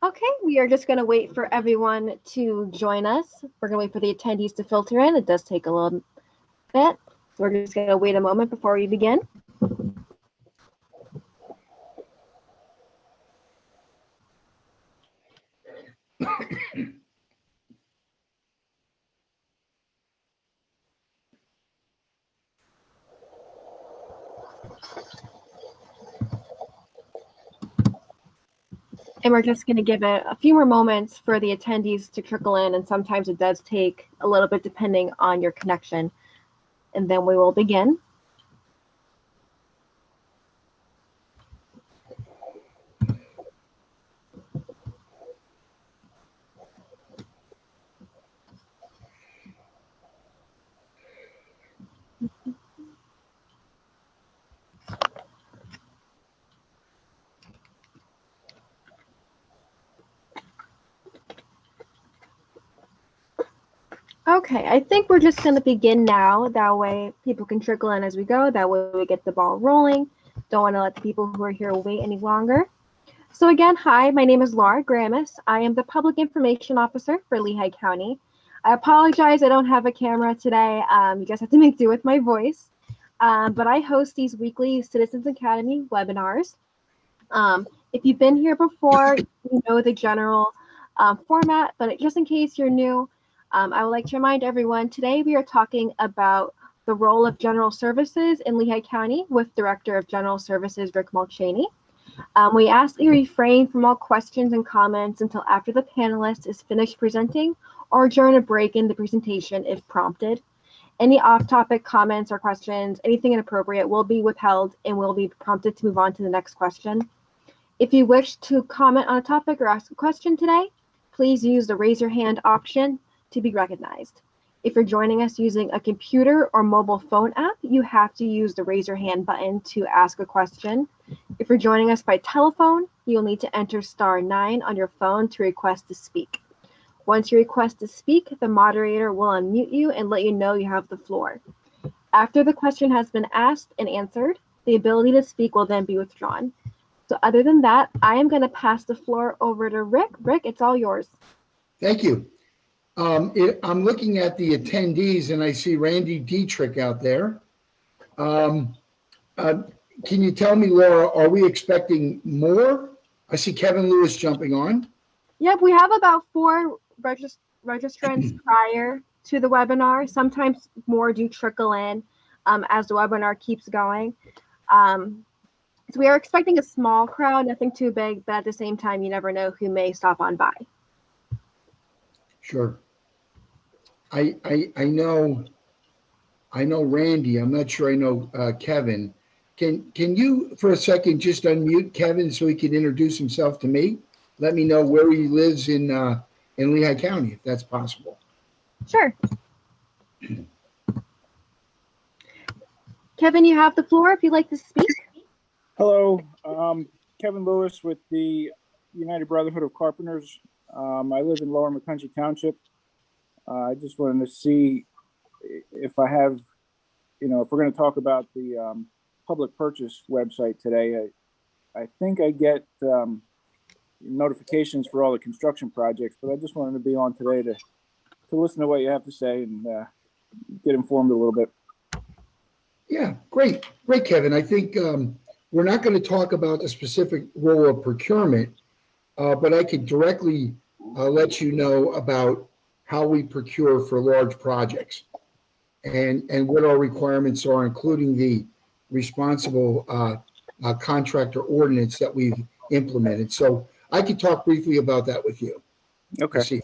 Okay, we are just going to wait for everyone to join us. We're going to wait for the attendees to filter in. It does take a little bit. So we're just going to wait a moment before we begin. And we're just going to give it a few more moments for the attendees to trickle in, and sometimes it does take a little bit depending on your connection. And then we will begin. Okay, I think we're just going to begin now. That way people can trickle in as we go. That way we get the ball rolling. Don't want to let the people who are here wait any longer. So again, hi, my name is Laura Gramis. I am the Public Information Officer for Lehigh County. I apologize, I don't have a camera today. You guys have to make do with my voice. But I host these weekly Citizens Academy webinars. If you've been here before, you know the general format, but just in case you're new, I would like to remind everyone, today we are talking about the role of general services in Lehigh County with Director of General Services, Rick Molchany. We ask that you refrain from all questions and comments until after the panelist is finished presenting or during a break in the presentation if prompted. Any off-topic comments or questions, anything inappropriate will be withheld and will be prompted to move on to the next question. If you wish to comment on a topic or ask a question today, please use the raise your hand option to be recognized. If you're joining us using a computer or mobile phone app, you have to use the raise your hand button to ask a question. If you're joining us by telephone, you'll need to enter *9 on your phone to request to speak. Once you request to speak, the moderator will unmute you and let you know you have the floor. After the question has been asked and answered, the ability to speak will then be withdrawn. So other than that, I am going to pass the floor over to Rick. Rick, it's all yours. Thank you. I'm looking at the attendees and I see Randy Dietrich out there. Can you tell me, Laura, are we expecting more? I see Kevin Lewis jumping on. Yep, we have about 4 registrants prior to the webinar. Sometimes more do trickle in as the webinar keeps going. So we are expecting a small crowd, nothing too big, but at the same time, you never know who may stop on by. Sure. I know Randy. I'm not sure I know Kevin. Can you for a second just unmute Kevin so he can introduce himself to me? Let me know where he lives in Lehigh County, if that's possible. Sure. Kevin, you have the floor if you'd like to speak. Hello, Kevin Lewis with the United Brotherhood of Carpenters. I live in Lower McCountry Township. I just wanted to see if I have, if we're going to talk about the public purchase website today. I think I get notifications for all the construction projects, but I just wanted to be on today to listen to what you have to say and get informed a little bit. Yeah, great, Kevin. I think we're not going to talk about the specific role of procurement, but I could directly let you know about how we procure for large projects and what our requirements are, including the responsible contractor ordinance that we've implemented. So I could talk briefly about that with you. Okay.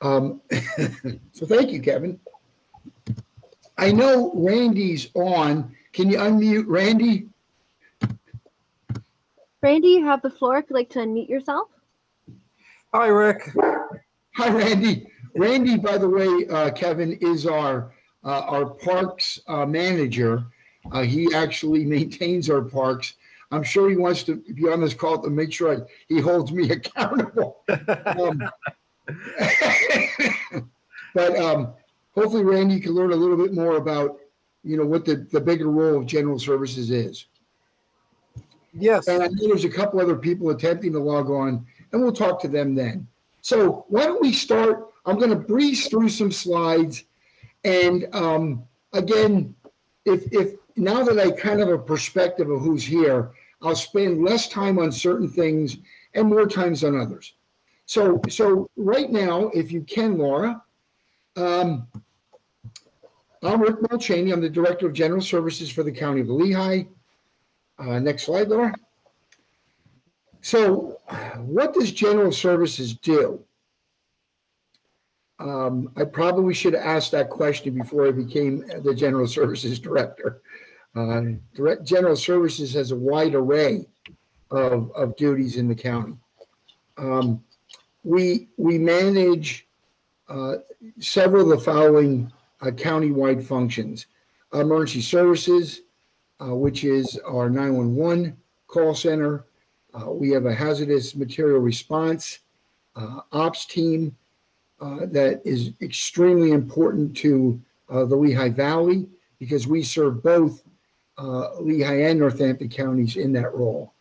So thank you, Kevin. I know Randy's on. Can you unmute Randy? Randy, you have the floor if you'd like to unmute yourself. Hi, Rick. Hi, Randy. Randy, by the way, Kevin, is our parks manager. He actually maintains our parks. I'm sure he wants to be on this call to make sure he holds me accountable. But hopefully, Randy, you can learn a little bit more about, what the bigger role of general services is. Yes. And I know there's a couple other people attempting to log on, and we'll talk to them then. So why don't we start? I'm going to breeze through some slides. And again, if now that I kind of have a perspective of who's here, I'll spend less time on certain things and more times on others. So right now, if you can, Laura, I'm Rick Molchany. I'm the Director of General Services for the County of Lehigh. Next slide, Laura. So what does General Services do? I probably should have asked that question before I became the General Services Director. General Services has a wide array of duties in the county. We manage several of the following county-wide functions: emergency services, which is our 911 call center. We have a hazardous material response ops team that is extremely important to the Lehigh Valley because we serve both Lehigh and Northampton counties in that role.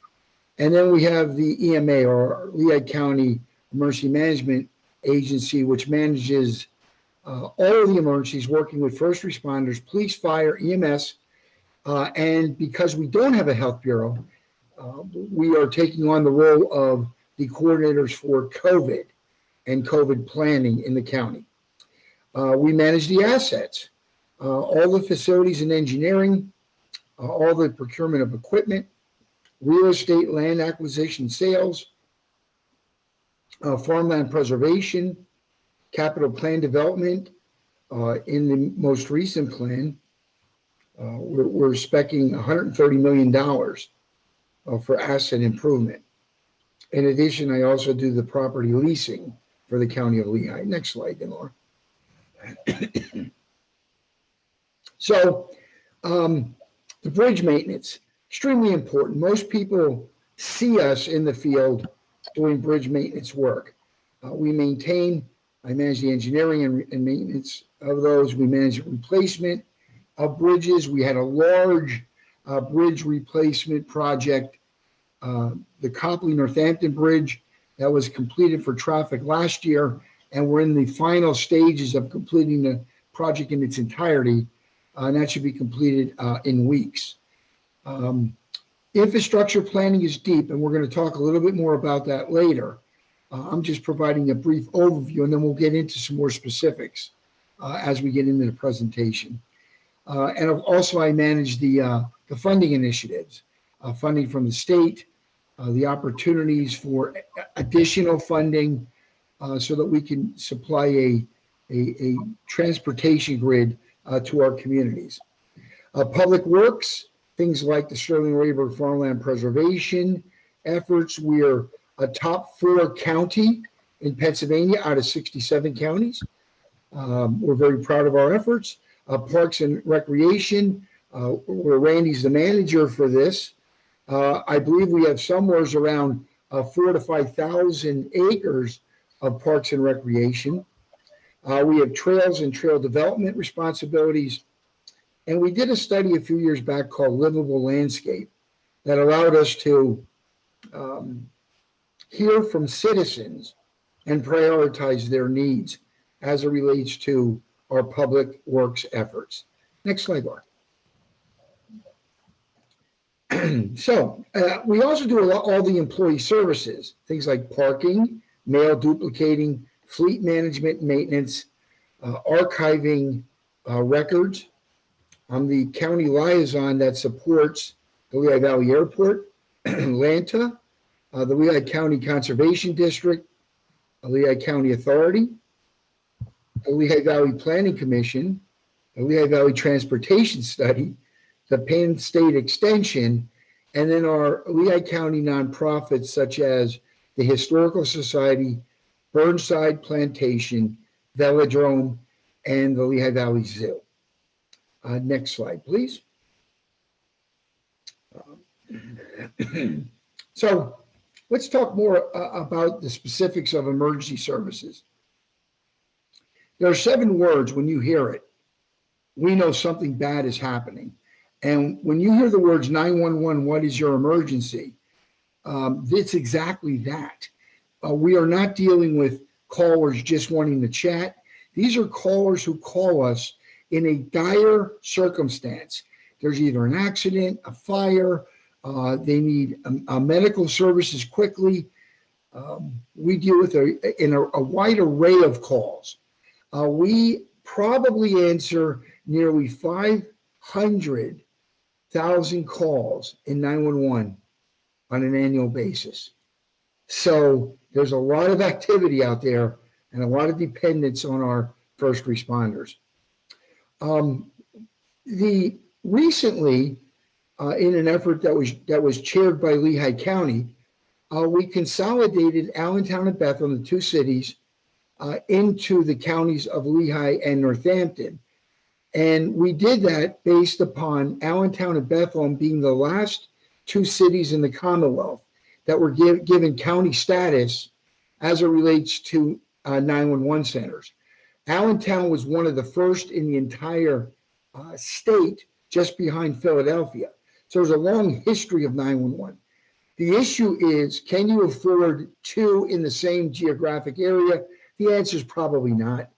And then we have the EMA, or Lehigh County Emergency Management Agency, which manages all of the emergencies, working with first responders, police, fire, EMS, and because we don't have a health bureau, we are taking on the role of the coordinators for COVID and COVID planning in the county. We manage the assets, all the facilities and engineering, all the procurement of equipment, real estate, land acquisition, sales, farmland preservation, capital plan development. In the most recent plan, we're speccing $130 million for asset improvement. In addition, I also do the property leasing for the County of Lehigh. Next slide, Laura. So the bridge maintenance, extremely important. Most people see us in the field doing bridge maintenance work. I manage the engineering and maintenance of those. We manage replacement of bridges. We had a large bridge replacement project, the Copley Northampton Bridge, that was completed for traffic last year, and we're in the final stages of completing the project in its entirety, and that should be completed in weeks. Infrastructure planning is deep, and we're going to talk a little bit more about that later. I'm just providing a brief overview, and then we'll get into some more specifics as we get into the presentation. And also, I manage the funding initiatives, funding from the state, the opportunities for additional funding so that we can supply a transportation grid to our communities. Public works, things like the Sterling Rayburg Farmland Preservation efforts. We're a top 4 county in Pennsylvania out of 67 counties. We're very proud of our efforts. Parks and Recreation, where Randy's the manager for this. I believe we have somewhere around 4,000 to 5,000 acres of parks and recreation. We have trails and trail development responsibilities. And we did a study a few years back called Livable Landscape that allowed us to hear from citizens and prioritize their needs as it relates to our public works efforts. Next slide, Laura. So we also do all the employee services, things like parking, mail duplicating, fleet management, maintenance, archiving records. I'm the county liaison that supports the Lehigh Valley Airport, Atlanta, the Lehigh County Conservation District, the Lehigh County Authority, the Lehigh Valley Planning Commission, the Lehigh Valley Transportation Study, the Penn State Extension, and then our Lehigh County nonprofits such as the Historical Society, Burnside Plantation, Velodrome, and the Lehigh Valley Zoo. Next slide, please. So let's talk more about the specifics of emergency services. There are 7 words when you hear it. We know something bad is happening. And when you hear the words 911, what is your emergency? It's exactly that. We are not dealing with callers just wanting to chat. These are callers who call us in a dire circumstance. There's either an accident, a fire, they need medical services quickly. We deal with a wide array of calls. We probably answer nearly 500,000 calls in 911 on an annual basis. So there's a lot of activity out there and a lot of dependence on our first responders. Recently, in an effort that was chaired by Lehigh County, we consolidated Allentown and Bethel, the two cities, into the counties of Lehigh and Northampton. And we did that based upon Allentown and Bethlehem being the last two cities in the Commonwealth that were given county status as it relates to 911 centers. Allentown was one of the first in the entire state, just behind Philadelphia. So there's a long history of 911. The issue is, can you afford two in the same geographic area? The answer is probably not.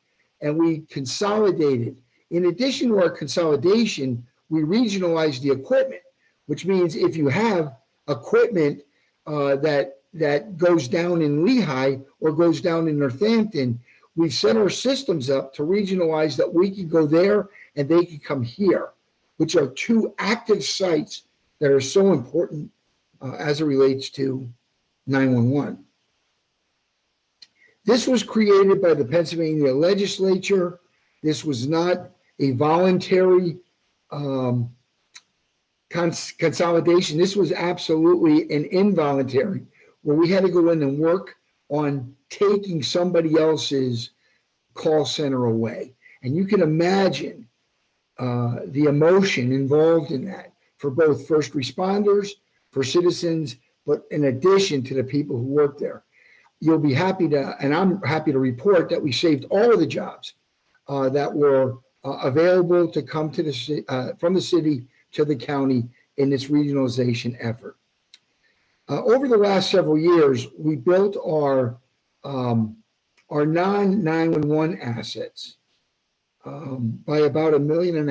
And we consolidated. In addition to our consolidation, we regionalized the equipment, which means if you have equipment that goes down in Lehigh or goes down in Northampton, we set our systems up to regionalize that we can go there and they can come here, which are two active sites that are so important as it relates to 911. This was created by the Pennsylvania legislature. This was not a voluntary consolidation. This was absolutely an involuntary, where we had to go in and work on taking somebody else's call center away. And you can imagine the emotion involved in that for both first responders, for citizens, but in addition to the people who work there. You'll be happy to, and I'm happy to report that we saved all of the jobs that were available to come to from the city to the county in this regionalization effort. Over the last several years, we built our non-911 assets by about $1.5 million.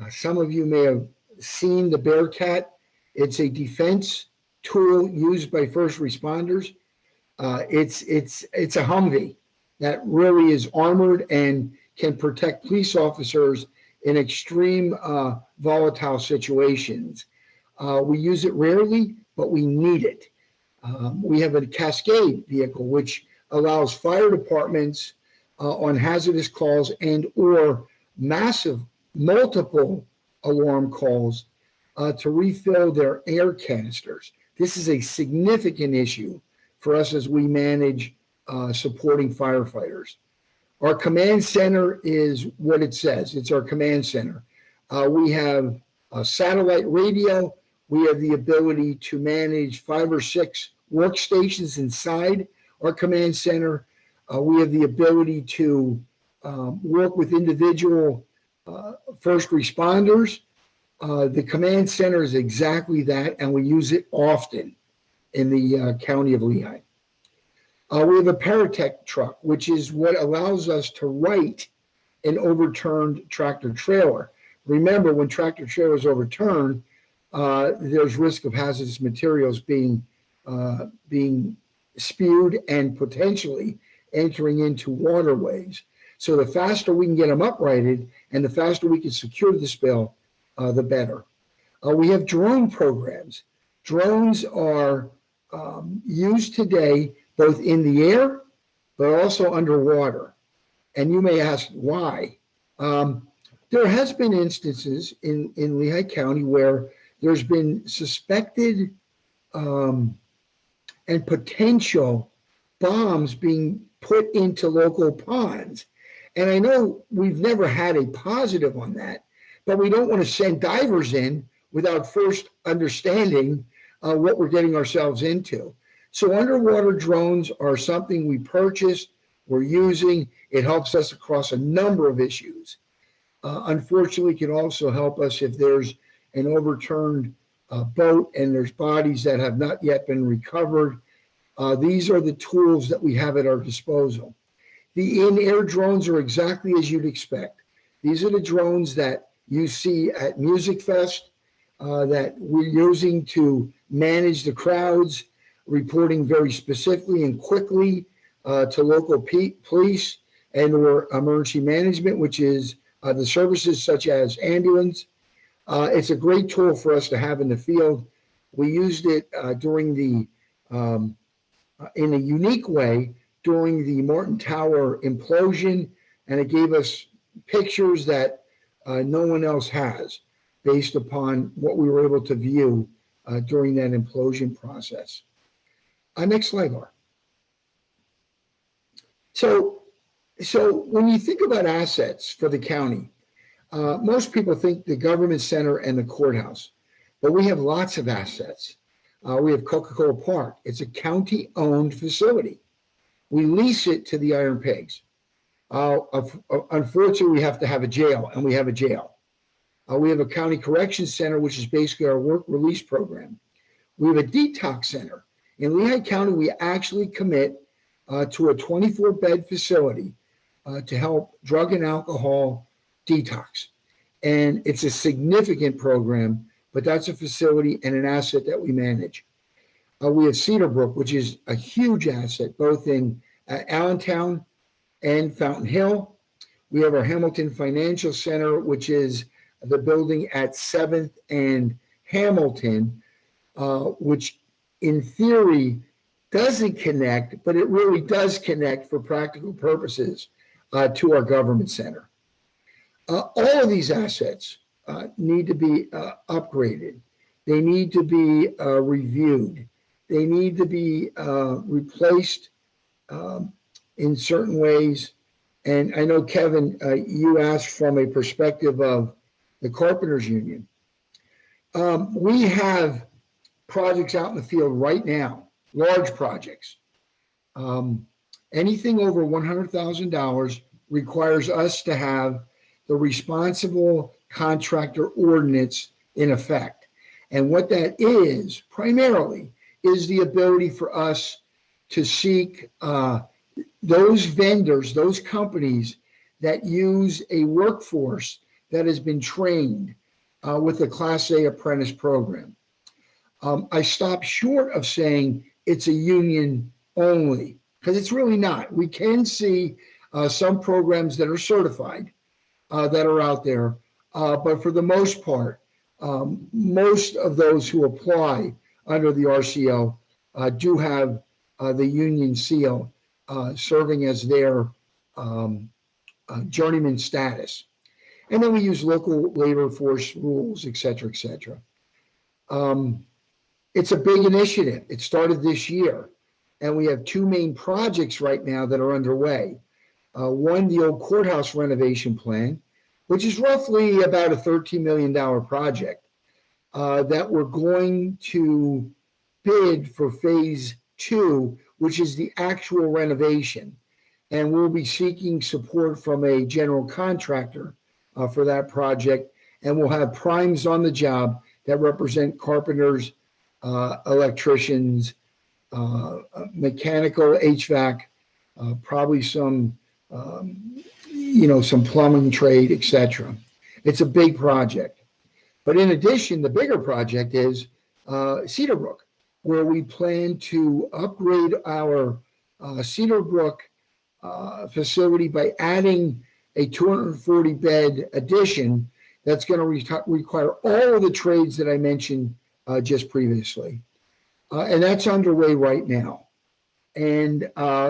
Some of you may have seen the Bearcat. It's a defense tool used by first responders. It's a Humvee that really is armored and can protect police officers in extreme volatile situations. We use it rarely, but we need it. We have a Cascade vehicle, which allows fire departments on hazardous calls and or massive multiple alarm calls to refill their air canisters. This is a significant issue for us as we manage supporting firefighters. Our command center is what it says. It's our command center. We have a satellite radio. We have the ability to manage 5 or 6 workstations inside our command center. We have the ability to work with individual first responders. The command center is exactly that, and we use it often in the county of Lehigh. We have a Paratech truck, which is what allows us to right an overturned tractor trailer. Remember, when tractor trailer is overturned, there's risk of hazardous materials being spewed and potentially entering into waterways. So the faster we can get them uprighted and the faster we can secure the spill, the better. We have drone programs. Drones are used today both in the air, but also underwater. And you may ask why. There has been instances in Lehigh County where there's been suspected and potential bombs being put into local ponds. And I know we've never had a positive on that, but we don't want to send divers in without first understanding what we're getting ourselves into. So underwater drones are something we purchased, we're using. It helps us across a number of issues. Unfortunately, can also help us if there's an overturned boat and there's bodies that have not yet been recovered. These are the tools that we have at our disposal. The in-air drones are exactly as you'd expect. These are the drones that you see at Music Fest that we're using to manage the crowds, reporting very specifically and quickly to local police and or emergency management, which is the services such as ambulance. It's a great tool for us to have in the field. We used it during the, in a unique way, during the Martin Tower implosion, and it gave us pictures that no one else has based upon what we were able to view during that implosion process. Next slide, Laura. So when you think about assets for the county, most people think the government center and the courthouse, but we have lots of assets. We have Coca-Cola Park. It's a county-owned facility. We lease it to the Iron Pigs. Unfortunately, we have to have a jail, and we have a jail. We have a county corrections center, which is basically our work release program. We have a detox center. In Lehigh County, we actually commit to a 24-bed facility to help drug and alcohol detox. And it's a significant program, but that's a facility and an asset that we manage. We have Cedar Brook, which is a huge asset, both in Allentown and Fountain Hill. We have our Hamilton Financial Center, which is the building at 7th and Hamilton, which in theory doesn't connect, but it really does connect for practical purposes to our government center. All of these assets need to be upgraded. They need to be reviewed. They need to be replaced in certain ways. And I know, Kevin, you asked from a perspective of the Carpenters Union. We have projects out in the field right now, large projects. Anything over $100,000 requires us to have the responsible contractor ordinance in effect. And what that is primarily is the ability for us to seek those vendors, those companies that use a workforce that has been trained with a Class A apprentice program. I stop short of saying it's a union only, because it's really not. We can see some programs that are certified that are out there, but for the most part, most of those who apply under the RCO do have the union seal serving as their journeyman status. And then we use local labor force rules, et cetera, et cetera. It's a big initiative. It started this year, and we have two main projects right now that are underway. One, the old courthouse renovation plan, which is roughly about a $13 million project that we're going to bid for phase 2, which is the actual renovation. And we'll be seeking support from a general contractor for that project. And we'll have primes on the job that represent carpenters, electricians, mechanical, HVAC, probably some, some plumbing trade, etc. It's a big project. But in addition, the bigger project is Cedar Brook, where we plan to upgrade our Cedar Brook facility by adding a 240-bed addition that's going to require all of the trades that I mentioned just previously. And that's underway right now. And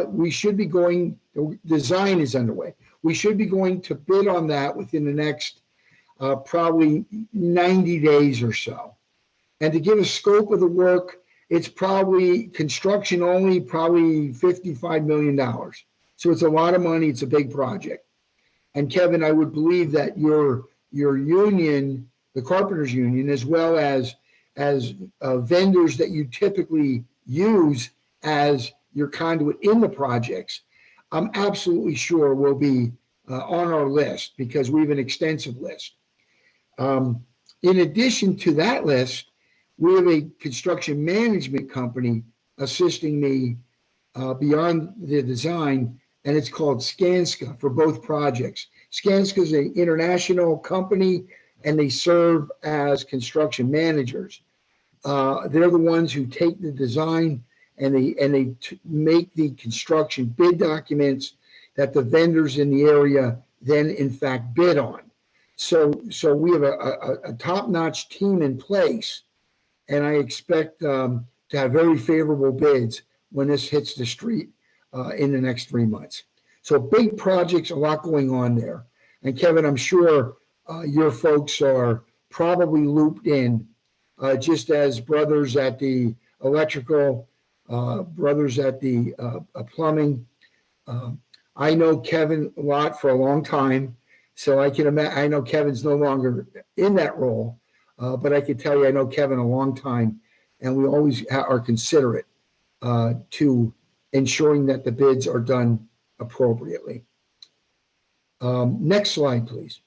we should be going, design is underway. We should be going to bid on that within the next probably 90 days or so. And to give a scope of the work, it's probably construction only, probably $55 million. So it's a lot of money. It's a big project. And Kevin, I would believe that your union, the Carpenters Union, as well as vendors that you typically use as your conduit in the projects, I'm absolutely sure will be on our list because we have an extensive list. In addition to that list, we have a construction management company assisting me beyond the design, and it's called Skanska for both projects. Skanska is an international company, and they serve as construction managers. They're the ones who take the design and they make the construction bid documents that the vendors in the area then in fact bid on. So we have a top-notch team in place, and I expect to have very favorable bids when this hits the street in the next 3 months. So big projects, a lot going on there. And Kevin, I'm sure your folks are probably looped in, just as brothers at the electrical, brothers at the plumbing. I know Kevin a lot for a long time, so I can imagine. I know Kevin's no longer in that role, but I can tell you I know Kevin a long time, and we always are considerate to ensuring that the bids are done appropriately. Next slide, please.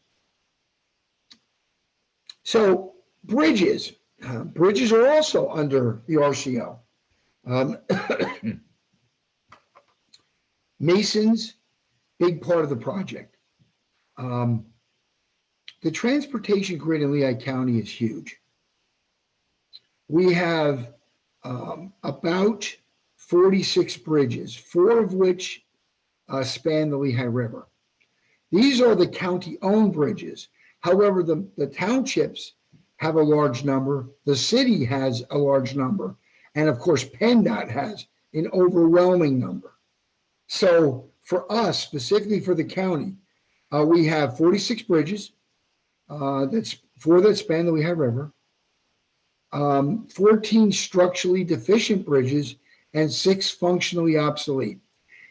So bridges. Bridges are also under the RCO. Masons, big part of the project. The transportation grid in Lehigh County is huge. We have about 46 bridges, 4 of which span the Lehigh River. These are the county-owned bridges. However, the townships have a large number, the city has a large number, and of course PennDOT has an overwhelming number. So for us, specifically for the county, we have 46 bridges, that's 4 that span the Lehigh River, 14 structurally deficient bridges, and 6 functionally obsolete.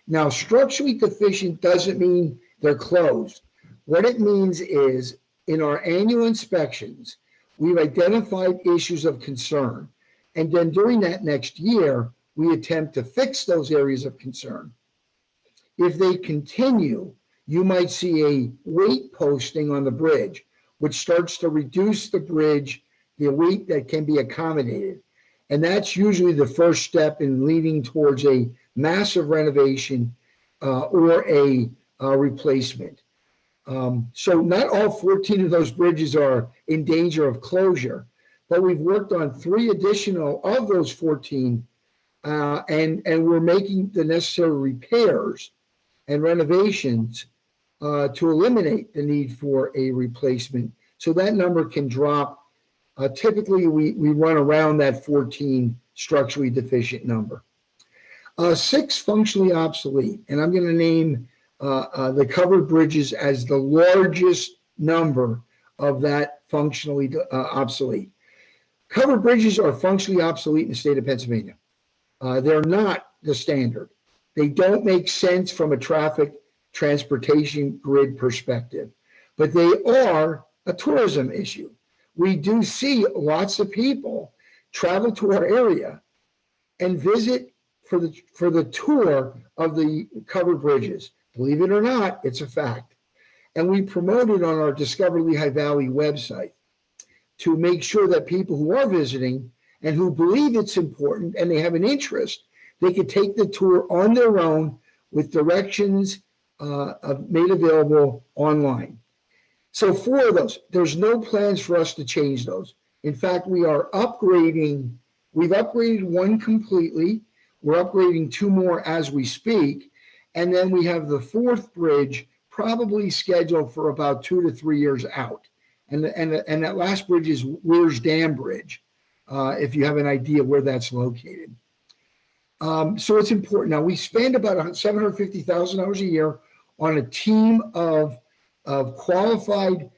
Now, structurally deficient doesn't mean they're closed. What it means is in our annual inspections, we've identified issues of concern. And then during that next year, we attempt to fix those areas of concern. If they continue, you might see a weight posting on the bridge, which starts to reduce the bridge, the weight that can be accommodated. And that's usually the first step in leading towards a massive renovation or a replacement. So not all 14 of those bridges are in danger of closure, but we've worked on 3 additional of those 14, and we're making the necessary repairs and renovations to eliminate the need for a replacement. So that number can drop. Typically, we run around that 14 structurally deficient number. 6 functionally obsolete, and I'm going to name the covered bridges as the largest number of that functionally obsolete. Covered bridges are functionally obsolete in the state of Pennsylvania. They're not the standard. They don't make sense from a traffic transportation grid perspective, but they are a tourism issue. We do see lots of people travel to our area and visit for the tour of the covered bridges. Believe it or not, it's a fact. And we promote it on our Discover Lehigh Valley website to make sure that people who are visiting and who believe it's important and they have an interest, they can take the tour on their own with directions made available online. So 4 of those, there's no plans for us to change those. In fact, we are upgrading. We've upgraded 1 completely. We're upgrading 2 more as we speak. And then we have the 4th bridge probably scheduled for about 2 to 3 years out. And that last bridge is Weir's Dam Bridge, if you have an idea where that's located. So it's important. Now, we spend about $750,000 a year on a team of qualified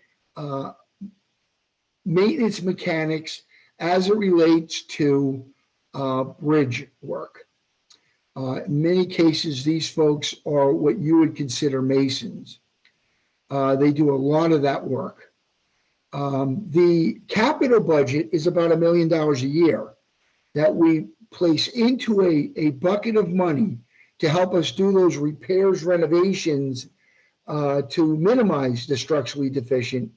maintenance mechanics as it relates to bridge work. In many cases, these folks are what you would consider masons. They do a lot of that work. The capital budget is about $1 million a year that we place into a bucket of money to help us do those repairs, renovations to minimize the structurally deficient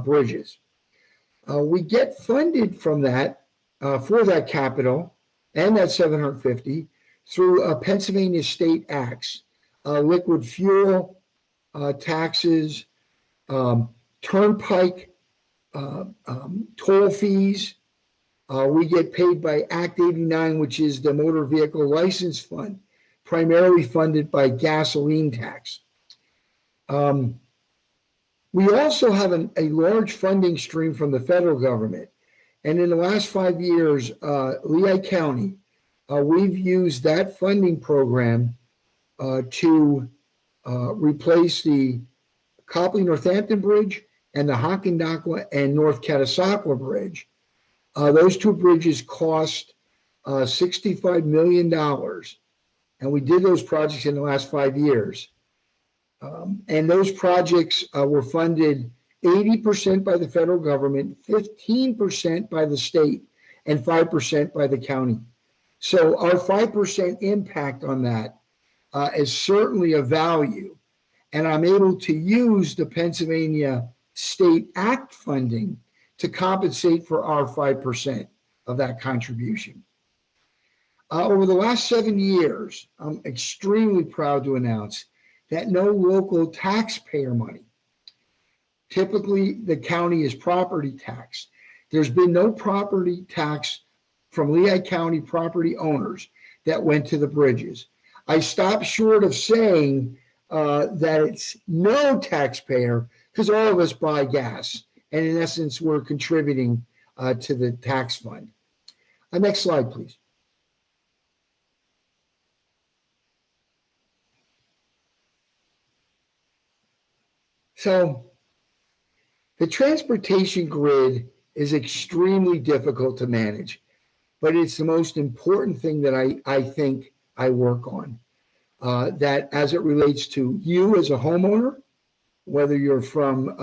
bridges. We get funded from that for that capital and that 750 through Pennsylvania state acts, liquid fuel taxes, turnpike toll fees. We get paid by Act 89, which is the motor vehicle license fund, primarily funded by gasoline tax. We also have a large funding stream from the federal government. And in the last 5 years, Lehigh County, we've used that funding program to replace the Copley Northampton Bridge and the Hockendakwa and North Catasauqua Bridge. Those two bridges cost $65 million. And we did those projects in the last 5 years. And those projects were funded 80% by the federal government, 15% by the state, and 5% by the county. So our 5% impact on that is certainly a value. And I'm able to use the Pennsylvania State Act funding to compensate for our 5% of that contribution. Over the last 7 years, I'm extremely proud to announce that no local taxpayer money, typically the county is property tax. There's been no property tax from Lehigh County property owners that went to the bridges. I stopped short of saying that it's no taxpayer because all of us buy gas. And in essence, we're contributing to the tax fund. Next slide, please. So the transportation grid is extremely difficult to manage, but it's the most important thing that I think I work on. That as it relates to you as a homeowner, whether you're from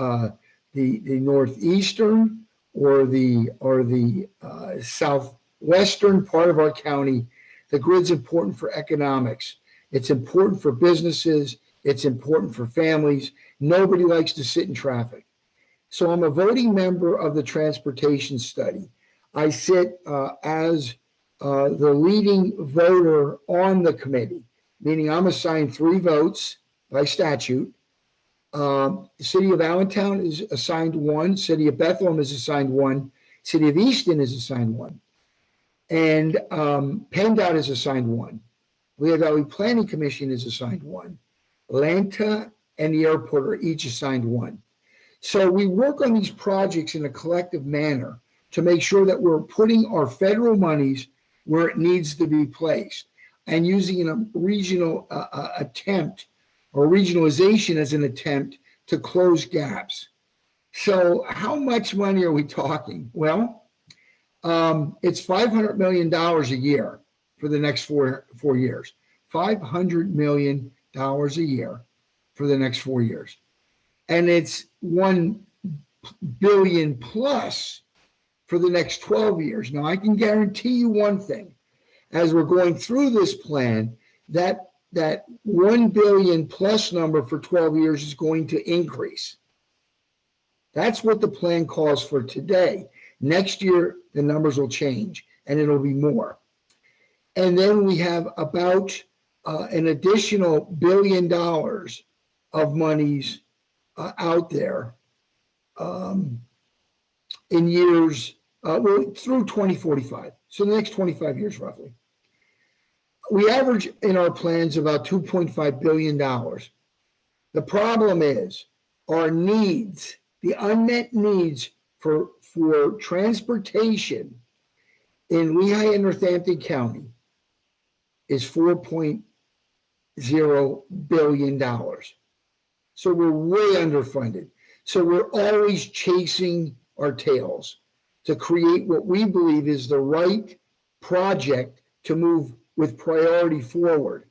the northeastern or the southwestern part of our county, the grid's important for economics. It's important for businesses. It's important for families. Nobody likes to sit in traffic. So I'm a voting member of the transportation study. I sit as the leading voter on the committee, meaning I'm assigned 3 votes by statute. The city of Allentown is assigned 1. City of Bethlehem is assigned 1. City of Easton is assigned 1. And PennDOT is assigned 1. Lehigh Valley Planning Commission is assigned 1. Atlanta and the airport are each assigned 1. So we work on these projects in a collective manner to make sure that we're putting our federal monies where it needs to be placed and using a regional attempt or regionalization as an attempt to close gaps. So how much money are we talking? Well, it's $500 million a year for the next four years. $500 million a year for the next 4 years. And it's $1 billion plus for the next 12 years. Now, I can guarantee you one thing. As we're going through this plan, that $1 billion plus number for 12 years is going to increase. That's what the plan calls for today. Next year, the numbers will change and it'll be more. And then we have about an additional $1 billion of monies out there in years through 2045. So the next 25 years roughly. We average in our plans about $2.5 billion. The problem is our needs, the unmet needs for transportation in Lehigh and Northampton County is $4.0 billion. So we're way underfunded. So we're always chasing our tails to create what we believe is the right project to move with priority forward.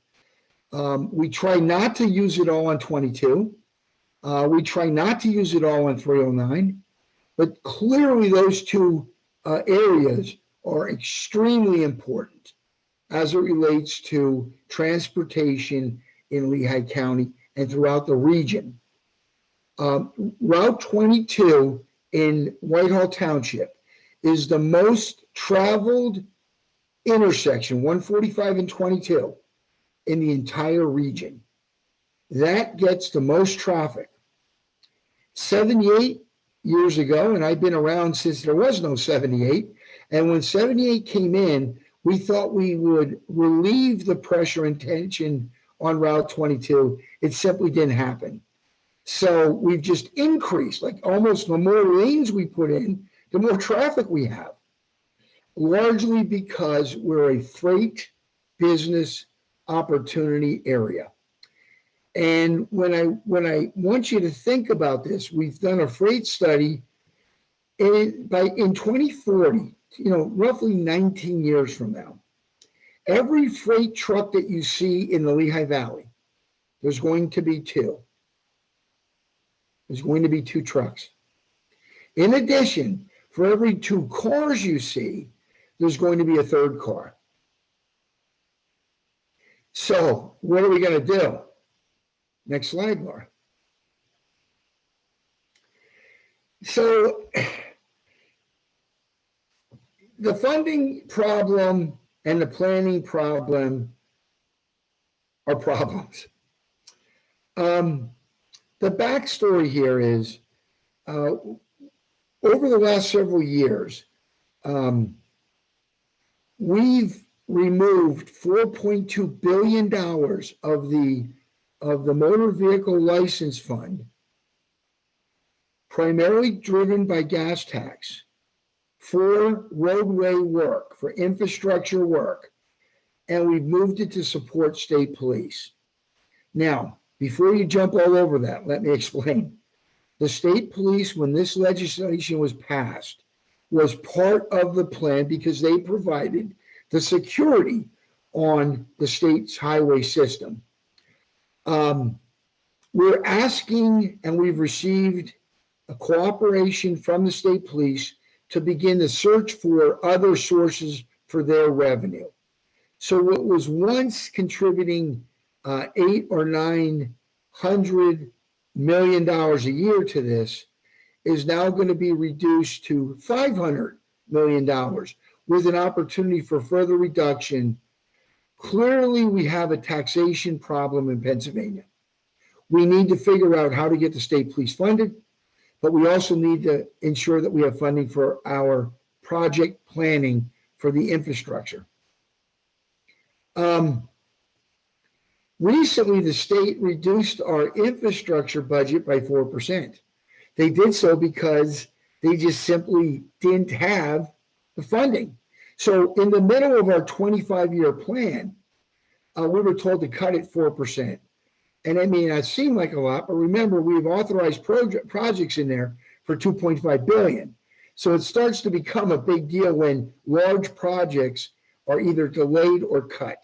We try not to use it all on 22. We try not to use it all on 309, but clearly those two areas are extremely important as it relates to transportation in Lehigh County and throughout the region. Route 22 in Whitehall Township is the most traveled intersection, 145 and 22, in the entire region. That gets the most traffic. 78 years ago, and I've been around since there was no 78, and when 78 came in, we thought we would relieve the pressure and tension on Route 22. It simply didn't happen. So we've just increased, like almost the more lanes we put in, the more traffic we have, largely because we're a freight business opportunity area. And when I want you to think about this, we've done a freight study in 2040, roughly 19 years from now, every freight truck that you see in the Lehigh Valley, there's going to be two. There's going to be two trucks. In addition, for every two cars you see, there's going to be a third car. So what are we going to do? Next slide, Laura. So the funding problem and the planning problem are problems. The backstory here is over the last several years, we've removed $4.2 billion of the motor vehicle license fund, primarily driven by gas tax, for roadway work, for infrastructure work, and we've moved it to support state police. Now, before you jump all over that, let me explain. The state police, when this legislation was passed, was part of the plan because they provided the security on the state's highway system. We're asking, and we've received a cooperation from the state police to begin the search for other sources for their revenue. So what was once contributing $800 or $900 million a year to this is now going to be reduced to $500 million with an opportunity for further reduction. Clearly, we have a taxation problem in Pennsylvania. We need to figure out how to get the state police funded, but we also need to ensure that we have funding for our project planning for the infrastructure. Recently, the state reduced our infrastructure budget by 4%. They did so because they just simply didn't have the funding. So in the middle of our 25-year plan, we were told to cut it 4%. And I mean, it seemed like a lot, but remember, we've authorized projects in there for $2.5 billion. So it starts to become a big deal when large projects are either delayed or cut.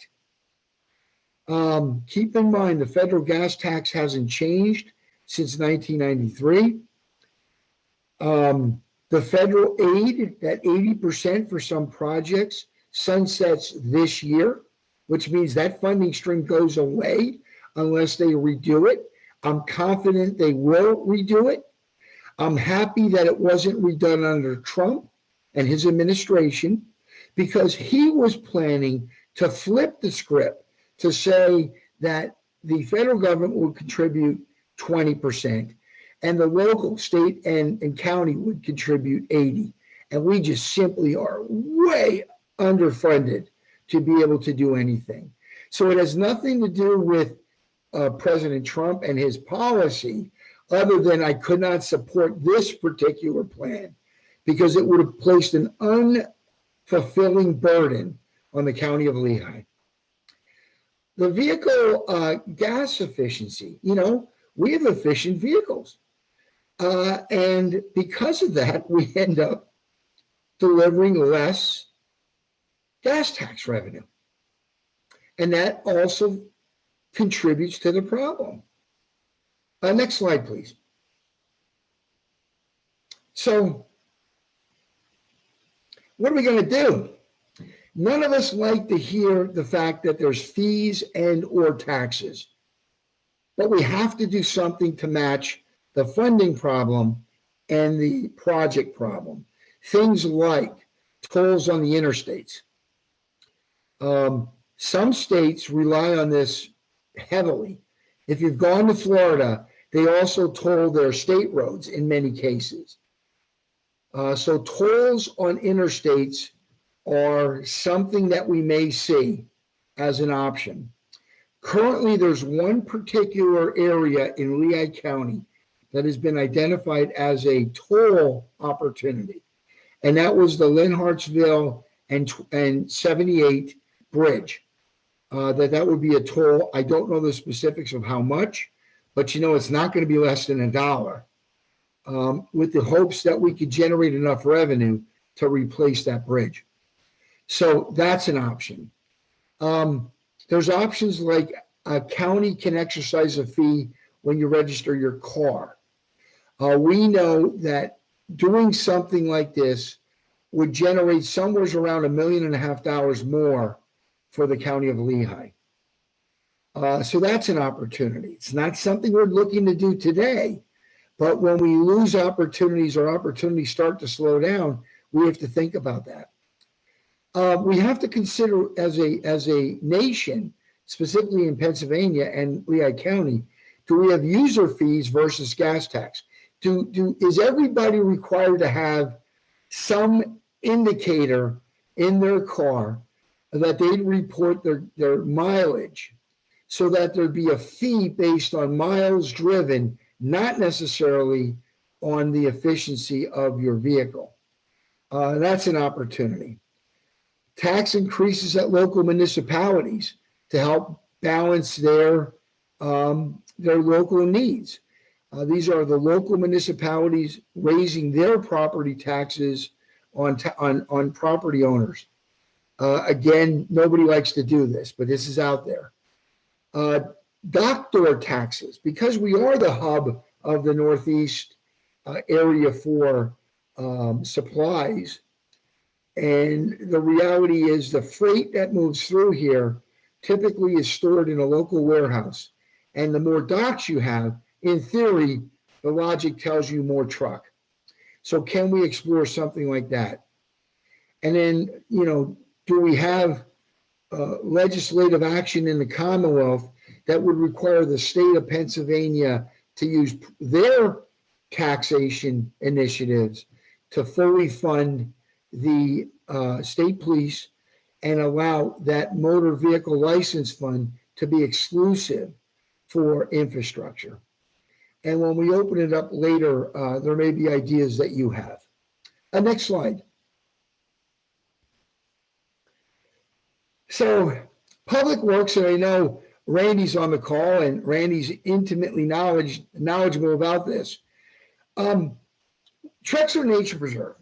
Keep in mind, the federal gas tax hasn't changed since 1993. The federal aid, that 80% for some projects, sunsets this year, which means that funding stream goes away unless they redo it. I'm confident they will redo it. I'm happy that it wasn't redone under Trump and his administration, because he was planning to flip the script to say that the federal government would contribute 20% and the local, state, and county would contribute 80%. And we just simply are way underfunded to be able to do anything. So it has nothing to do with President Trump and his policy, other than I could not support this particular plan because it would have placed an unfulfilling burden on the county of Lehigh. The vehicle gas efficiency, we have efficient vehicles. And because of that, we end up delivering less gas tax revenue. And that also contributes to the problem. Next slide, please. So what are we going to do? None of us like to hear the fact that there's fees and or taxes. but we have to do something to match the funding problem and the project problem. Things like tolls on the interstates. Some states rely on this heavily. If you've gone to Florida, they also toll their state roads in many cases. So tolls on interstates are something that we may see as an option. Currently, there's one particular area in Lehigh County that has been identified as a toll opportunity, and that was the Lynn Hartsville and 78 bridge. That would be a toll. I don't know the specifics of how much, but it's not going to be less than $1, with the hopes that we could generate enough revenue to replace that bridge. So that's an option. There's options like a county can exercise a fee when you register your car. We know that doing something like this would generate somewhere around $1.5 million more for the county of Lehigh. So that's an opportunity. It's not something we're looking to do today, but when we lose opportunities or opportunities start to slow down, we have to think about that. We have to consider as a nation, specifically in Pennsylvania and Lehigh County, do we have user fees versus gas tax? Is everybody required to have some indicator in their car that they'd report their mileage, so that there'd be a fee based on miles driven, not necessarily on the efficiency of your vehicle? That's an opportunity. Tax increases at local municipalities to help balance their local needs. These are the local municipalities raising their property taxes on property owners. Again, nobody likes to do this, but this is out there. Dock door taxes, because we are the hub of the Northeast area for supplies. And the reality is the freight that moves through here typically is stored in a local warehouse. And the more docks you have, in theory, the logic tells you more truck. So can we explore something like that? And then, do we have legislative action in the Commonwealth that would require the state of Pennsylvania to use their taxation initiatives to fully fund the state police and allow that motor vehicle license fund to be exclusive for infrastructure? And when we open it up later, there may be ideas that you have. Next slide. So Public Works, and I know Randy's on the call, and Randy's intimately knowledgeable about this. Trexler Nature Preserve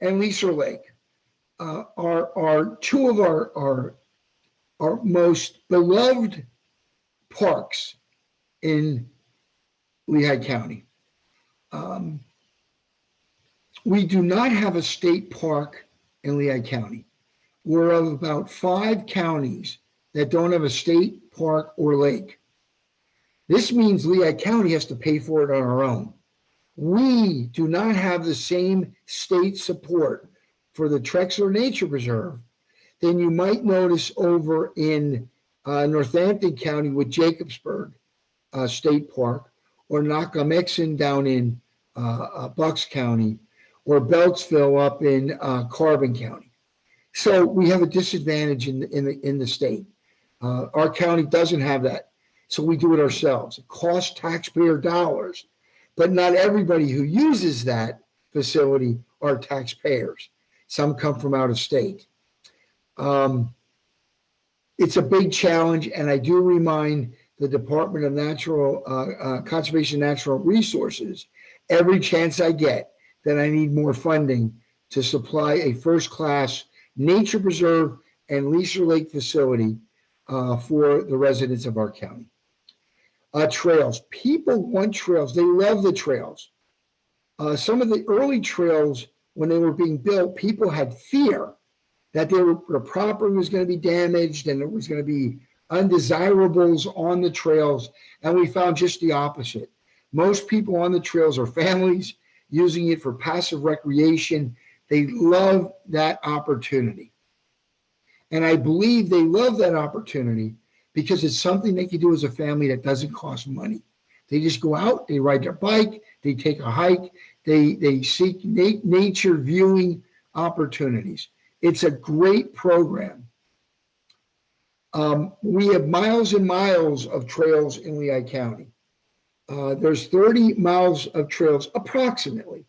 and Leaser Lake are two of our most beloved parks in Lehigh County. We do not have a state park in Lehigh County. We're of about 5 counties that don't have a state park or lake. This means Lehigh County has to pay for it on our own. We do not have the same state support for the Trexler Nature Preserve than you might notice over in Northampton County with Jacobsburg State Park, or Nakamixon down in Bucks County, or Beltsville up in Carbon County. So we have a disadvantage in the state. Our county doesn't have that, so we do it ourselves. It costs taxpayer dollars, but not everybody who uses that facility are taxpayers. Some come from out of state. It's a big challenge, and I do remind the Department of Conservation and Natural Resources every chance I get that I need more funding to supply a first-class nature preserve and Leaser Lake facility for the residents of our county. Trails. People want trails. They love the trails. Some of the early trails, when they were being built, people had fear that their property was going to be damaged and it was going to be undesirables on the trails, and we found just the opposite. Most people on the trails are families using it for passive recreation. They love that opportunity. And I believe they love that opportunity because it's something they can do as a family that doesn't cost money. They just go out, they ride their bike, they take a hike, they seek nature viewing opportunities. It's a great program. We have miles and miles of trails in Lehigh County. There's 30 miles of trails approximately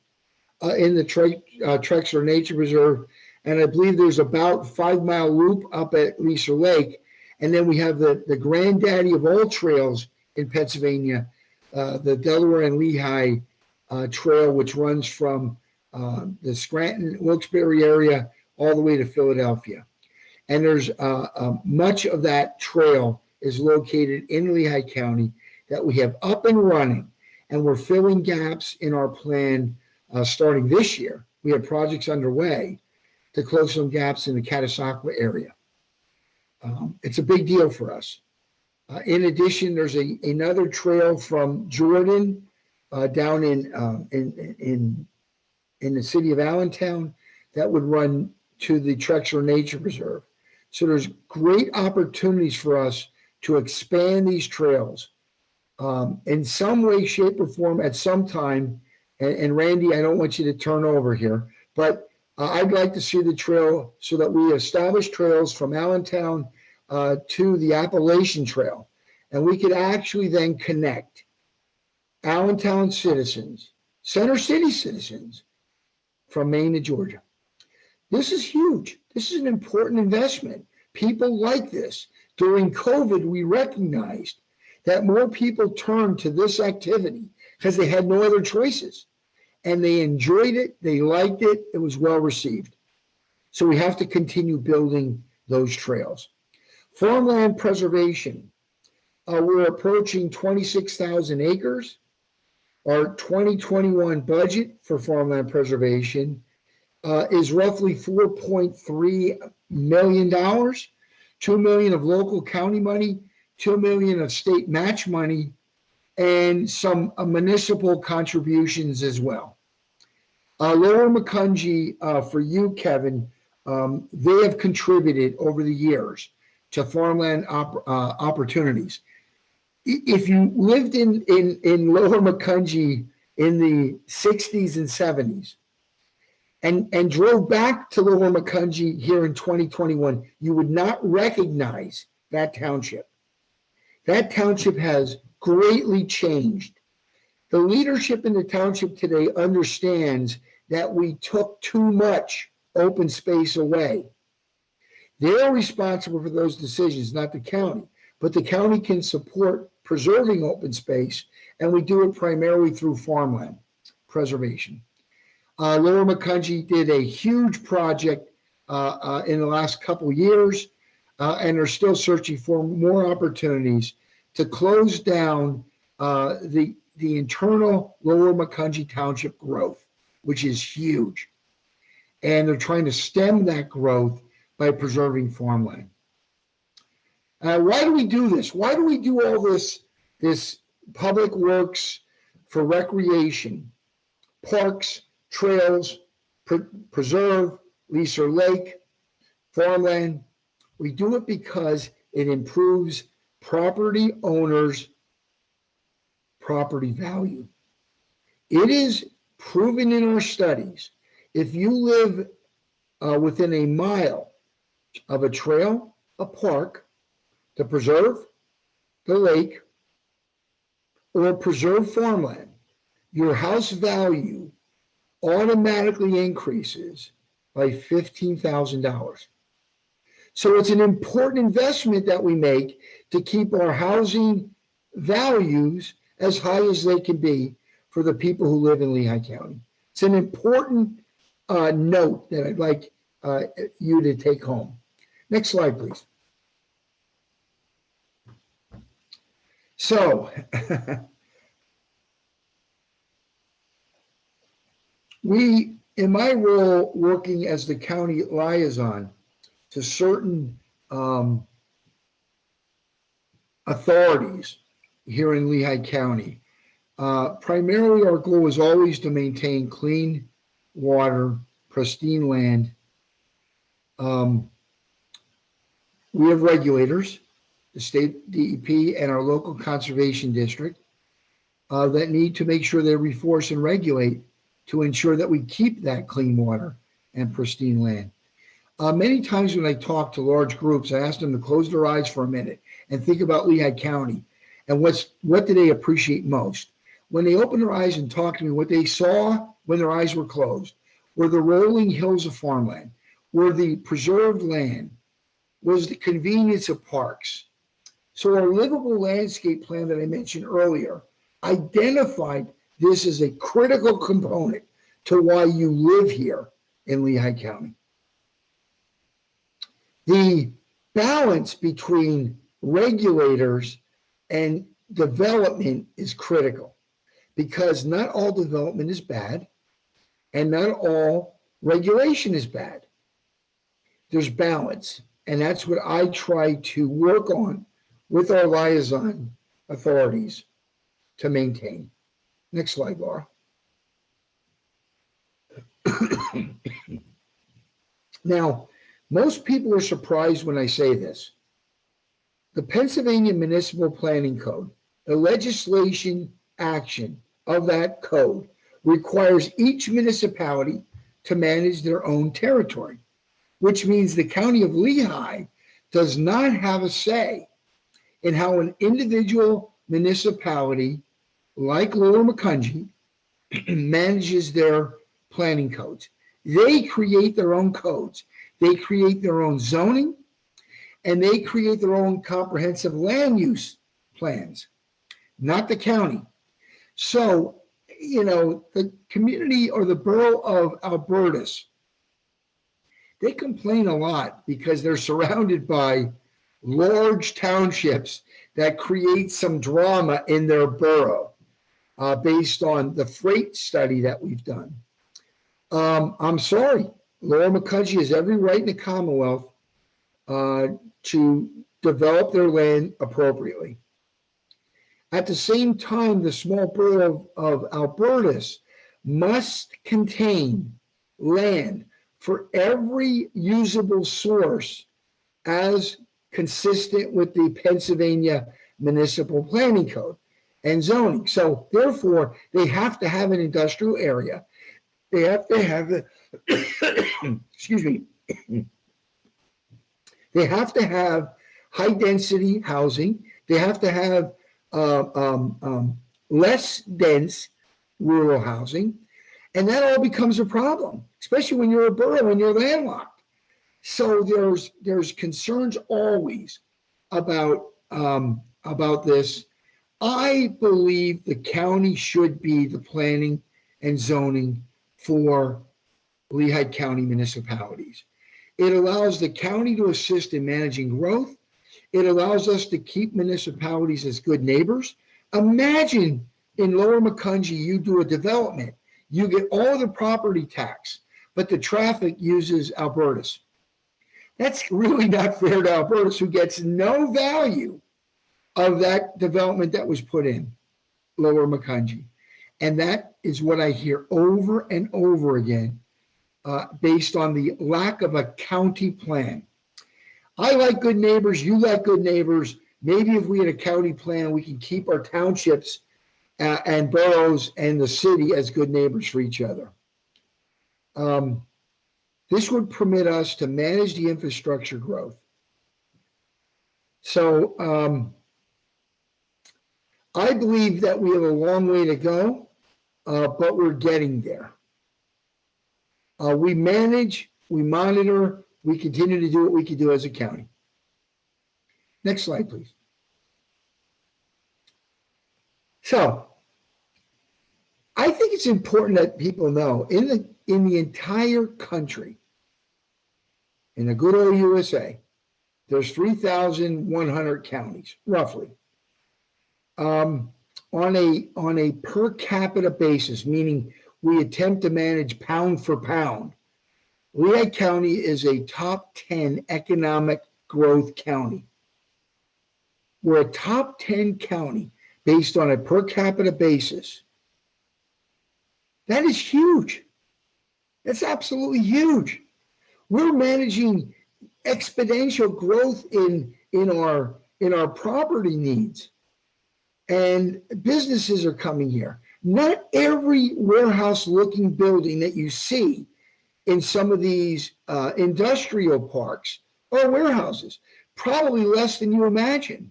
in the Trexler Nature Reserve. And I believe there's about 5 mile loop up at Lisa Lake. And then we have the granddaddy of all trails in Pennsylvania, the Delaware and Lehigh Trail, which runs from the Scranton, Wilkes-Barre area all the way to Philadelphia. And there's much of that trail is located in Lehigh County that we have up and running, and we're filling gaps in our plan starting this year. We have projects underway to close some gaps in the Catasauqua area. It's a big deal for us. In addition, there's another trail from Jordan down in the city of Allentown that would run to the Trexler Nature Reserve. So there's great opportunities for us to expand these trails in some way, shape, or form at some time. And Randy, I don't want you to turn over here, but I'd like to see the trail so that we establish trails from Allentown to the Appalachian Trail. And we could actually then connect Allentown citizens, Center City citizens from Maine to Georgia. This is huge. This is an important investment. People like this. During COVID, we recognized that more people turned to this activity because they had no other choices. And they enjoyed it. They liked it. It was well received. So we have to continue building those trails. Farmland Preservation. We're approaching 26,000 acres. Our 2021 budget for farmland preservation is roughly $4.3 million, $2 million of local county money, $2 million of state match money, and some municipal contributions as well. Lower Macungie, for you, Kevin, they have contributed over the years to farmland opportunities. If you lived in Lower Macungie in the 60s and 70s and drove back to Lower Macungie here in 2021, you would not recognize that township. That township has greatly changed. The leadership in the township today understands that we took too much open space away. They're responsible for those decisions, not the county, but the county can support preserving open space, and we do it primarily through farmland preservation. Lower Macungie did a huge project in the last couple years, and are still searching for more opportunities to close down the internal Lower Macungie Township growth, which is huge. And they're trying to stem that growth by preserving farmland. Why do we do this? Why do we do all this public works for recreation, parks, trails, preserve, Lisa Lake, farmland? We do it because it improves property owners' property value. It is proven in our studies, if you live within a mile of a trail, a park, the preserve, the lake, or preserve farmland, your house value automatically increases by $15,000. So it's an important investment that we make to keep our housing values as high as they can be for the people who live in Lehigh County. It's an important note that I'd like you to take home. Next slide, please. So in my role working as the county liaison to certain authorities here in Lehigh County. Primarily, our goal is always to maintain clean water, pristine land. We have regulators, the state DEP and our local conservation district, that need to make sure they reinforce and regulate to ensure that we keep that clean water and pristine land. Many times when I talk to large groups, I ask them to close their eyes for a minute and think about Lehigh County and what do they appreciate most. When they open their eyes and talk to me, what they saw when their eyes were closed were the rolling hills of farmland, were the preserved land, was the convenience of parks. So our livable landscape plan that I mentioned earlier identified this as a critical component to why you live here in Lehigh County. The balance between regulators and development is critical because not all development is bad and not all regulation is bad. There's balance, and that's what I try to work on with our liaison authorities to maintain. Next slide, Laura. Now, most people are surprised when I say this. The Pennsylvania Municipal Planning Code, the legislation action of that code requires each municipality to manage their own territory, which means the county of Lehigh does not have a say in how an individual municipality like Lower Macungie manages their planning codes. They create their own codes. They create their own zoning, and they create their own comprehensive land use plans, not the county. So, the community or the borough of Albertus, they complain a lot because they're surrounded by large townships that create some drama in their borough based on the freight study that we've done. I'm sorry, Lower Macungie has every right in the Commonwealth to develop their land appropriately. At the same time, the small borough of Albertus must contain land for every usable source as consistent with the Pennsylvania Municipal Planning Code and zoning. So therefore, they have to have an industrial area. They have to have, excuse me, they have to have high density housing. They have to have less dense rural housing. And that all becomes a problem, especially when you're a borough and you're landlocked. So there's concerns always about this. I believe the county should be the planning and zoning for Lehigh County municipalities. It allows the county to assist in managing growth. It allows us to keep municipalities as good neighbors. Imagine in Lower Macungie, you do a development, you get all the property tax, but the traffic uses Albertus. That's really not fair to Albertus, who gets no value of that development that was put in Lower Macungie. And that is what I hear over and over again, based on the lack of a county plan. I like good neighbors, you like good neighbors. Maybe if we had a county plan, we can keep our townships and boroughs and the city as good neighbors for each other. This would permit us to manage the infrastructure growth. So I believe that we have a long way to go, but we're getting there. We manage, we monitor, we continue to do what we can do as a county. Next slide, please. So I think it's important that people know in the entire country, in the good old USA, there's 3,100 counties, roughly. On a per capita basis, meaning we attempt to manage pound for pound, Lehigh County is a top 10 economic growth county. we're a top 10 county based on a per capita basis. That is huge. That's absolutely huge. We're managing exponential growth in our property needs, and businesses are coming here. Not every warehouse-looking building that you see in some of these industrial parks are warehouses. Probably less than you imagine.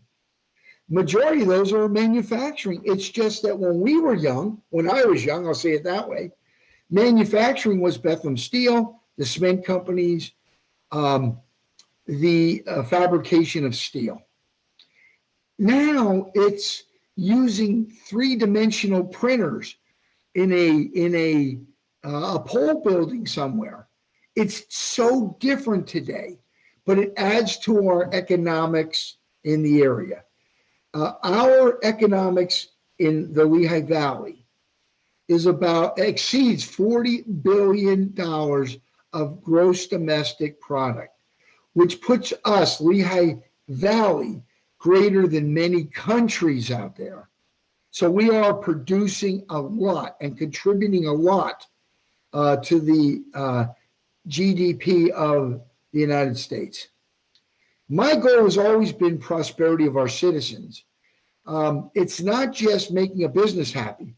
Majority of those are manufacturing. It's just that when we were young, when I was young, I'll say it that way, manufacturing was Bethlehem Steel, the cement companies, the fabrication of steel. Now it's using three-dimensional printers in a pole building somewhere. It's so different today, but it adds to our economics in the area. Our economics in the Lehigh Valley exceeds $40 billion of gross domestic product, which puts us, Lehigh Valley, greater than many countries out there. So we are producing a lot and contributing a lot to the GDP of the United States. My goal has always been prosperity of our citizens. It's not just making a business happy.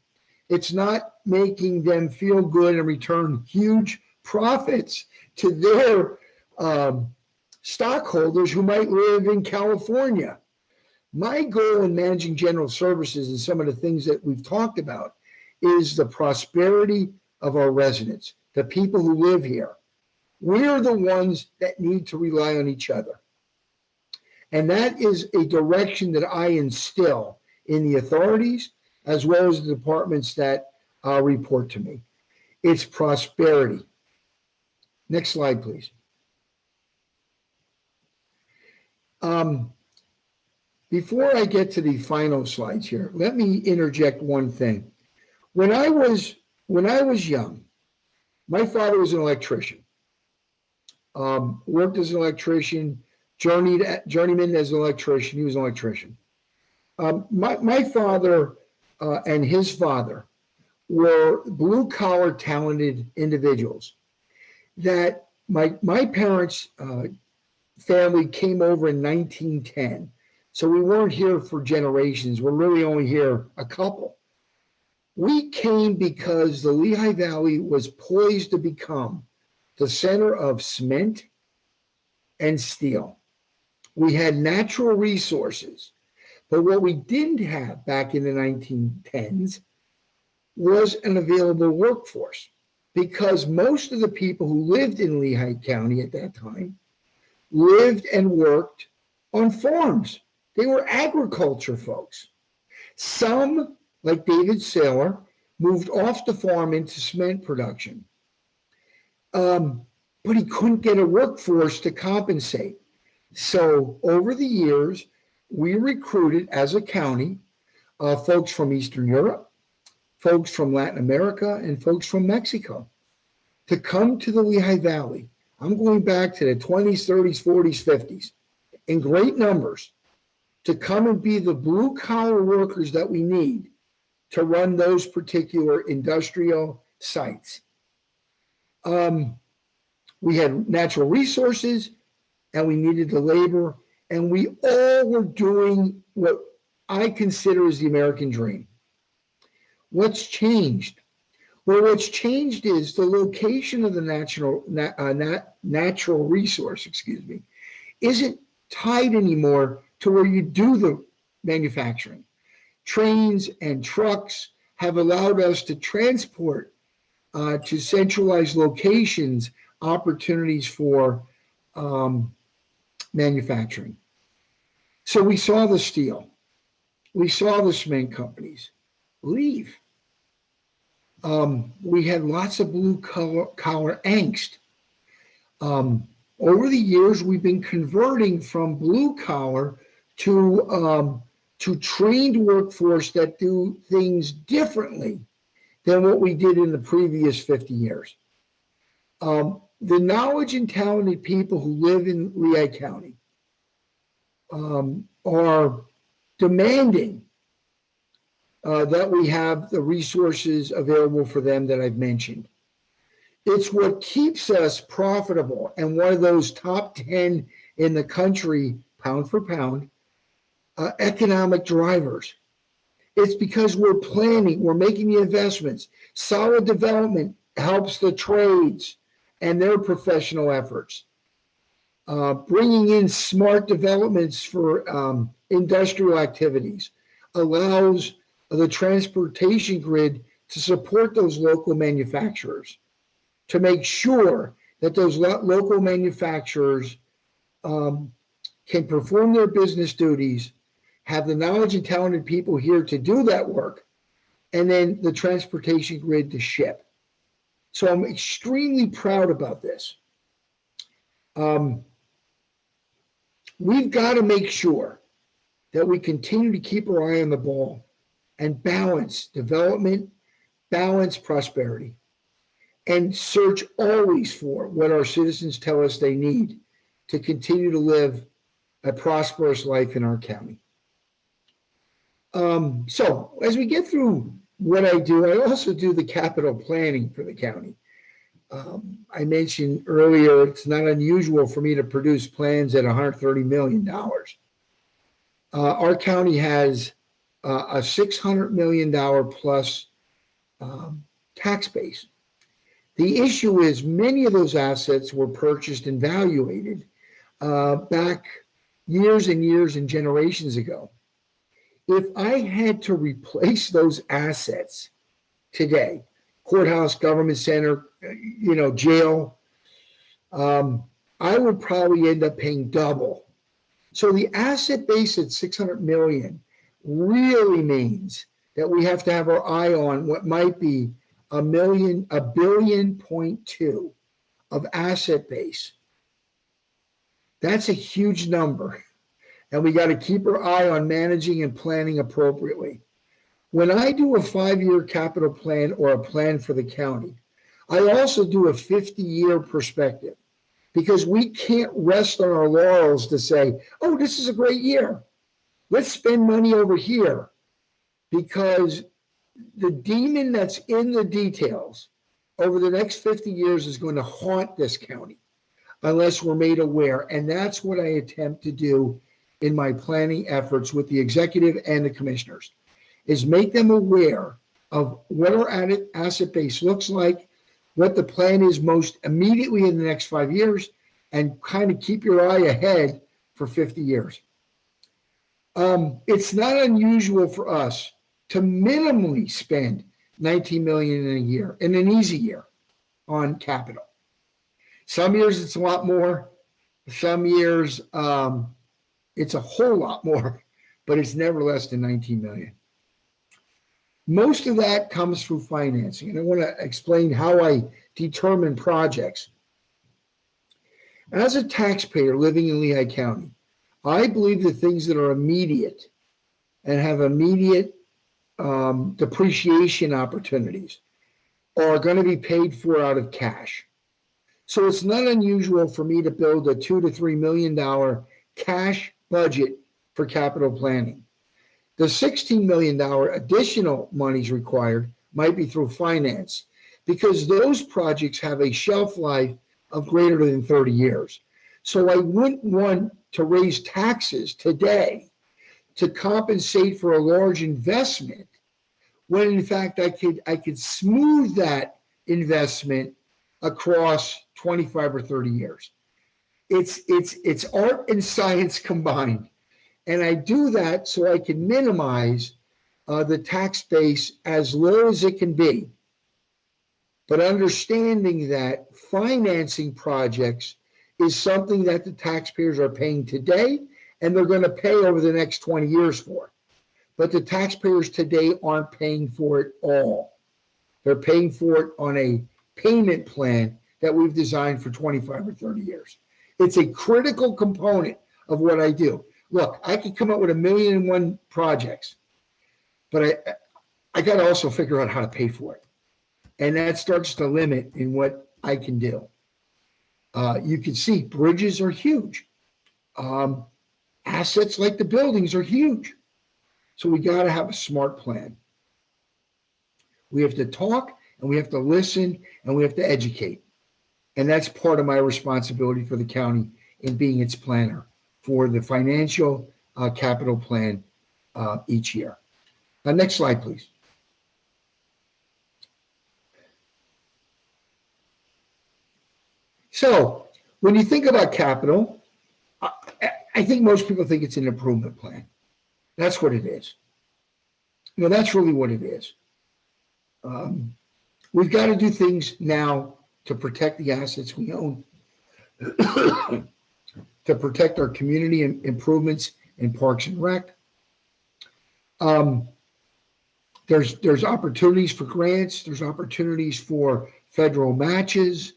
It's not making them feel good and return huge profits to their stockholders who might live in California. My goal in managing general services and some of the things that we've talked about is the prosperity of our residents, the people who live here. We're the ones that need to rely on each other. And that is a direction that I instill in the authorities as well as the departments that report to me. It's prosperity. Next slide, please. Before I get to the final slides here, let me interject one thing. When I was young, my father was an electrician. Worked as an electrician, journeyman as an electrician. He was an electrician. My father and his father were blue-collar, talented individuals that my parents' family came over in 1910. So we weren't here for generations. We're really only here a couple. We came because the Lehigh Valley was poised to become the center of cement and steel. We had natural resources, but what we didn't have back in the 1910s was an available workforce, because most of the people who lived in Lehigh County at that time lived and worked on farms. They were agriculture folks. Some, like David Saylor, moved off the farm into cement production. But he couldn't get a workforce to compensate. So over the years, we recruited as a county folks from Eastern Europe, folks from Latin America, and folks from Mexico to come to the Lehigh Valley. I'm going back to the 20s, 30s, 40s, 50s in great numbers to come and be the blue collar workers that we need to run those particular industrial sites. We had natural resources and we needed the labor, and we all were doing what I consider as the American dream. What's changed? Well, what's changed is the location of the natural resource, isn't tied anymore to where you do the manufacturing. Trains and trucks have allowed us to transport to centralized locations opportunities for manufacturing. So we saw the steel, we saw the cement companies leave. We had lots of blue collar angst. Over the years, we've been converting from blue collar to trained workforce that do things differently than what we did in the previous 50 years. The knowledge and talented people who live in Lehigh County are demanding that we have the resources available for them that I've mentioned. It's what keeps us profitable and one of those top 10 in the country, pound for pound, economic drivers. It's because we're planning, we're making the investments. Solid development helps the trades and their professional efforts. Bringing in smart developments for industrial activities allows the transportation grid to support those local manufacturers, to make sure that those local manufacturers can perform their business duties, have the knowledge and talented people here to do that work, and then the transportation grid to ship. So I'm extremely proud about this. We've got to make sure that we continue to keep our eye on the ball and balance development, balance prosperity, and search always for what our citizens tell us they need to continue to live a prosperous life in our county. So as we get through what I do, I also do the capital planning for the county. I mentioned earlier, it's not unusual for me to produce plans at $130 million. Our county has a $600 million plus tax base. The issue is many of those assets were purchased and valuated back years and years and generations ago. If I had to replace those assets today, courthouse, government center, jail, I would probably end up paying double. So the asset base at 600 million really means that we have to have our eye on what might be $1.2 billion of asset base. That's a huge number. And we got to keep our eye on managing and planning appropriately. When I do a 5-year capital plan or a plan for the county, I also do a 50-year perspective, because we can't rest on our laurels to say, oh, this is a great year. Let's spend money over here, because the demon that's in the details over the next 50 years is going to haunt this county unless we're made aware. And that's what I attempt to do in my planning efforts with the executive and the commissioners, is make them aware of what our asset base looks like, what the plan is most immediately in the next 5 years, and kind of keep your eye ahead for 50 years. It's not unusual for us to minimally spend $19 million in a year, in an easy year, on capital. Some years it's a lot more. Some years it's a whole lot more, but it's never less than 19 million. Most of that comes through financing, and I want to explain how I determine projects. As a taxpayer living in Lehigh County, I believe the things that are immediate and have immediate depreciation opportunities are going to be paid for out of cash. So it's not unusual for me to build a $2 to $3 million cash budget for capital planning. The $16 million additional monies required might be through finance, because those projects have a shelf life of greater than 30 years. So I wouldn't want to raise taxes today to compensate for a large investment, when in fact I could smooth that investment across 25 or 30 years. It's art and science combined. And I do that so I can minimize the tax base as low as it can be, but understanding that financing projects is something that the taxpayers are paying today, and they're going to pay over the next 20 years for. But the taxpayers today aren't paying for it all. They're paying for it on a payment plan that we've designed for 25 or 30 years. It's a critical component of what I do. Look, I could come up with 1,000,001 projects, but I got to also figure out how to pay for it. And that starts to limit in what I can do. You can see bridges are huge. Assets like the buildings are huge. So we got to have a smart plan. We have to talk and we have to listen and we have to educate. And that's part of my responsibility for the county in being its planner for the financial capital plan each year. Next slide, please. So when you think about capital, I think most people think it's an improvement plan. That's what it is. That's really what it is. We've got to do things now to protect the assets we own, to protect our community improvements in Parks and Rec. There's opportunities for grants, there's opportunities for federal matches,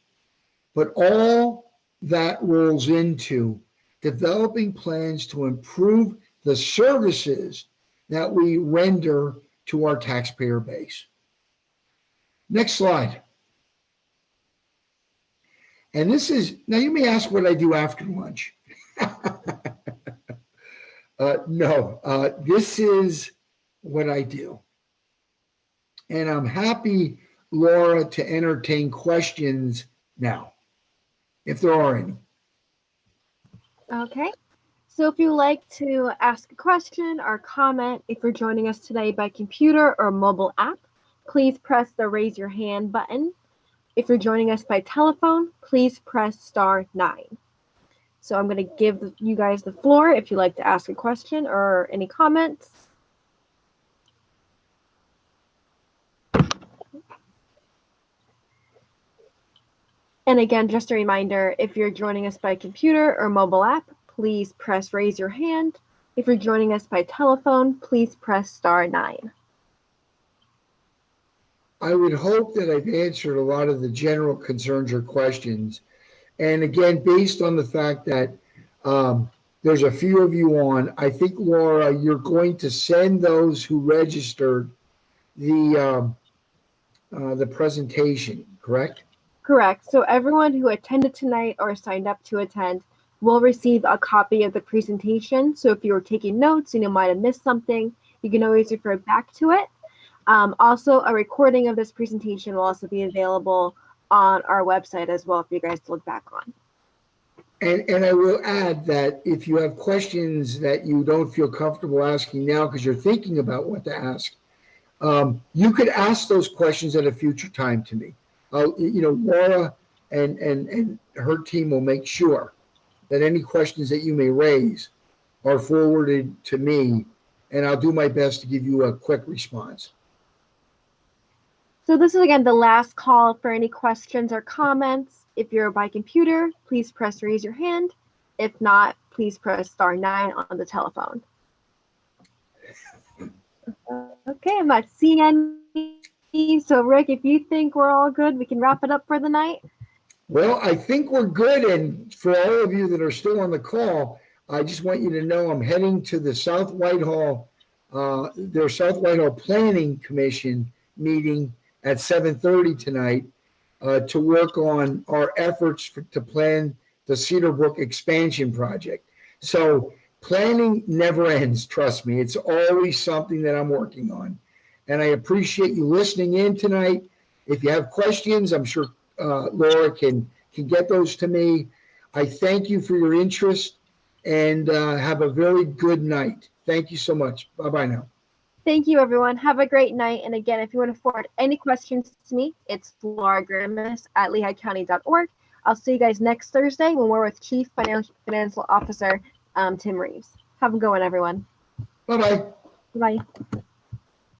but all that rolls into developing plans to improve the services that we render to our taxpayer base. Next slide. And this is, now you may ask what I do after lunch. No, this is what I do. And I'm happy, Laura, to entertain questions now, if there are any. Okay. So if you'd like to ask a question or comment, if you're joining us today by computer or mobile app, please press the raise your hand button. If you're joining us by telephone, please press *9. So I'm going to give you guys the floor if you'd like to ask a question or any comments. And again, just a reminder, if you're joining us by computer or mobile app, please press raise your hand. If you're joining us by telephone, please press *9. I would hope that I've answered a lot of the general concerns or questions. And again, based on the fact that there's a few of you on, I think, Laura, you're going to send those who registered the presentation, correct? Correct. So everyone who attended tonight or signed up to attend will receive a copy of the presentation. So if you were taking notes and you might have missed something, you can always refer back to it. Also, a recording of this presentation will also be available on our website as well for you guys to look back on. And I will add that if you have questions that you don't feel comfortable asking now because you're thinking about what to ask, you could ask those questions at a future time to me. Laura and her team will make sure that any questions that you may raise are forwarded to me, and I'll do my best to give you a quick response. So this is, again, the last call for any questions or comments. If you're by computer, please press raise your hand. If not, please press *9 on the telephone. Okay, I'm not seeing any. So Rick, if you think we're all good, we can wrap it up for the night. Well, I think we're good. And for all of you that are still on the call, I just want you to know I'm heading to the South Whitehall, their South Whitehall Planning Commission meeting at 7:30 tonight to work on our efforts to plan the Cedar Brook expansion project. So planning never ends, trust me. It's always something that I'm working on. And I appreciate you listening in tonight. If you have questions, I'm sure Laura can get those to me. I thank you for your interest and have a very good night. Thank you so much. Bye-bye now. Thank you, everyone. Have a great night. And again, if you want to forward any questions to me, it's lauragrimis@lehighcounty.org. I'll see you guys next Thursday when we're with Chief Financial Officer Tim Reeves. Have a good one, everyone. Bye-bye. Bye.